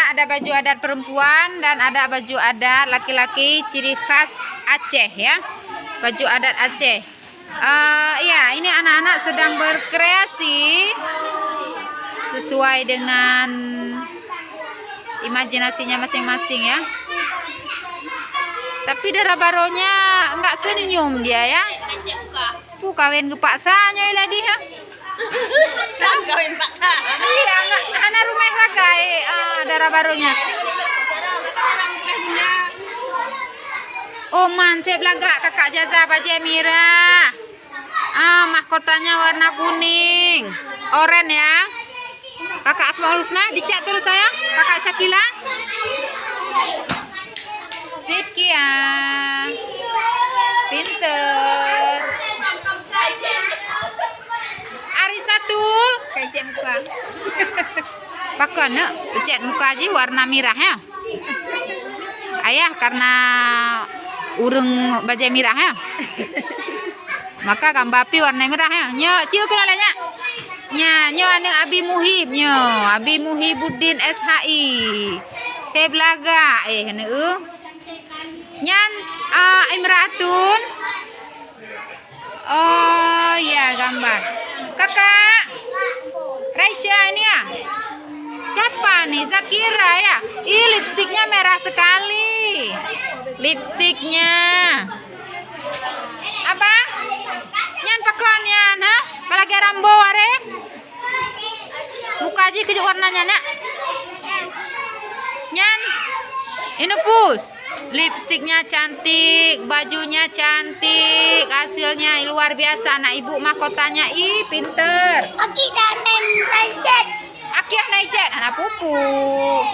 ada baju adat perempuan dan ada baju adat laki-laki ciri khas Aceh ya. Baju adat Aceh. Ya, ini anak-anak sedang berkreasi sesuai dengan imajinasinya masing-masing ya. Tapi darah baronya enggak senyum dia ya. Kawin kepaksanya lah dia. Kawin paksa. Iya, anak rumah ragai darah barunya. Oh, mantap laga kakak Jaza Bajai Mira. Mahkotanya warna kuning, oranye ya. Kakak Asmaul Husna dicat terus saya. Kakak Syakila. Sekian. Pinter. Arisatul kayak cat muka. Pakai nak cat muka aja warna merah ya. Ayah karena urung bajai merah ya. Maka gambar api warna merah ya. Nyo, cium kenalnya. Nyo ane Abi Muhib nyo. Abi Muhibuddin SHI. Teblaga Nyan Imratun. Oh ya gambar. Kakak Raisya ini ya. Siapa nih? Zakira ya. Ih, lipstiknya merah sekali. Lipstiknya. Apa? Nyan pakon nyan, ha? Palagi rambo are. Muka aja kejuk warnanya nak. Nyan. Ini pus. Lipstiknya cantik, bajunya cantik, hasilnya luar biasa. Anak ibu mahkotanya pinter. Aki danem tancet. Aki naik jet, anak pupu.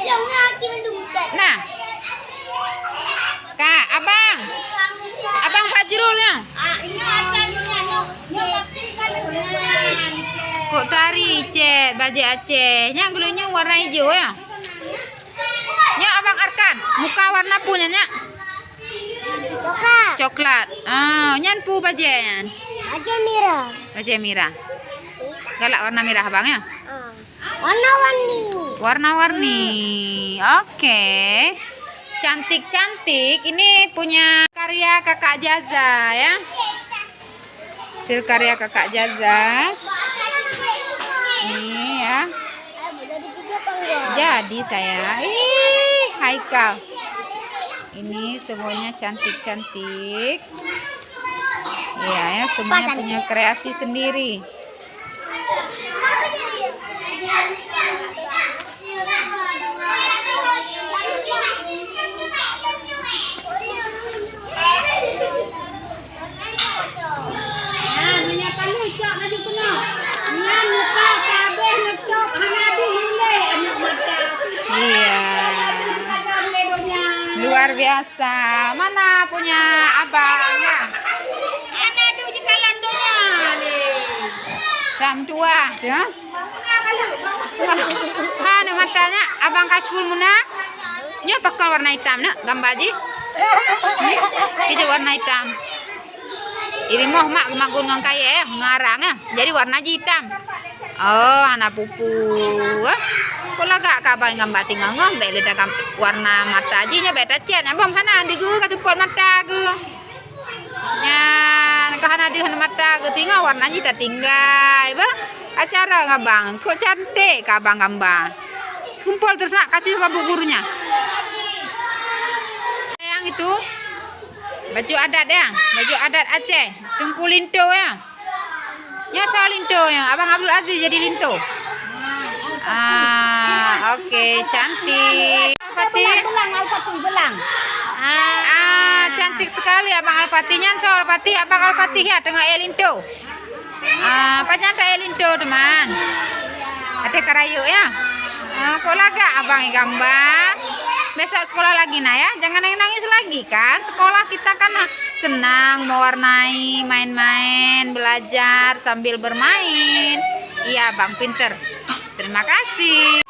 Yang aki menducat. Nah, kak, abang Fajrulnya. Ini ada Kok tari cet, baju Aceh. Yang gulunya warna hijau ya. Nyak abang Arkan, muka warna punya nyak. coklat. Coklat. Nyan pu bajian. Aja merah. Baju merah. Galak warna merah abang ya. Warna-warni. Warna-warni. Oke. Cantik-cantik. Ini punya karya kakak Jaza ya. Hasil karya kakak Jaza. Ini ya. Jadi saya. Haikal. Ini semuanya cantik-cantik. Iya ya, semuanya punya kreasi sendiri. Iya. Luar biasa. Mana punya abangnya? Ada tuh di kalandonya. Jam 2 ya. Mana matanya abang Kasful Muna? Nya pakai warna hitam nak gambar ji. Hijau warna hitam. Ini mau mak magun ngang kaya ya ngarang ya. Jadi warna hitam. Oh, anak pupu. Kok lagak kabang gambar tinggal ngom beda warna mata aja nya beda cat. Abang hana di gue katupot mata gue. Nya kahana di mata gue tinggal warnanya kita tinggal. Ba acara ngabang. Kok cantik kabang gambar. Kumpul terus nak kasih sama bu gurunya. Yang itu baju adat ya, baju adat Aceh, tungku linto ya. Ya soal linto ya, abang Abdul Aziz jadi linto. Oke, cantik. Al-Fatih. Belang. Cantik sekali abang Al-Fatihnya. Soal Al-Fatih, abang Al-Fatih ya tengah linto. Panjang tak linto teman. Ada karayu ya. Kok laga abang gambar. Besok sekolah lagi nah ya, jangan nangis lagi kan. Sekolah kita kan senang mewarnai, main-main, belajar sambil bermain. Iya bang, pinter. Terima kasih.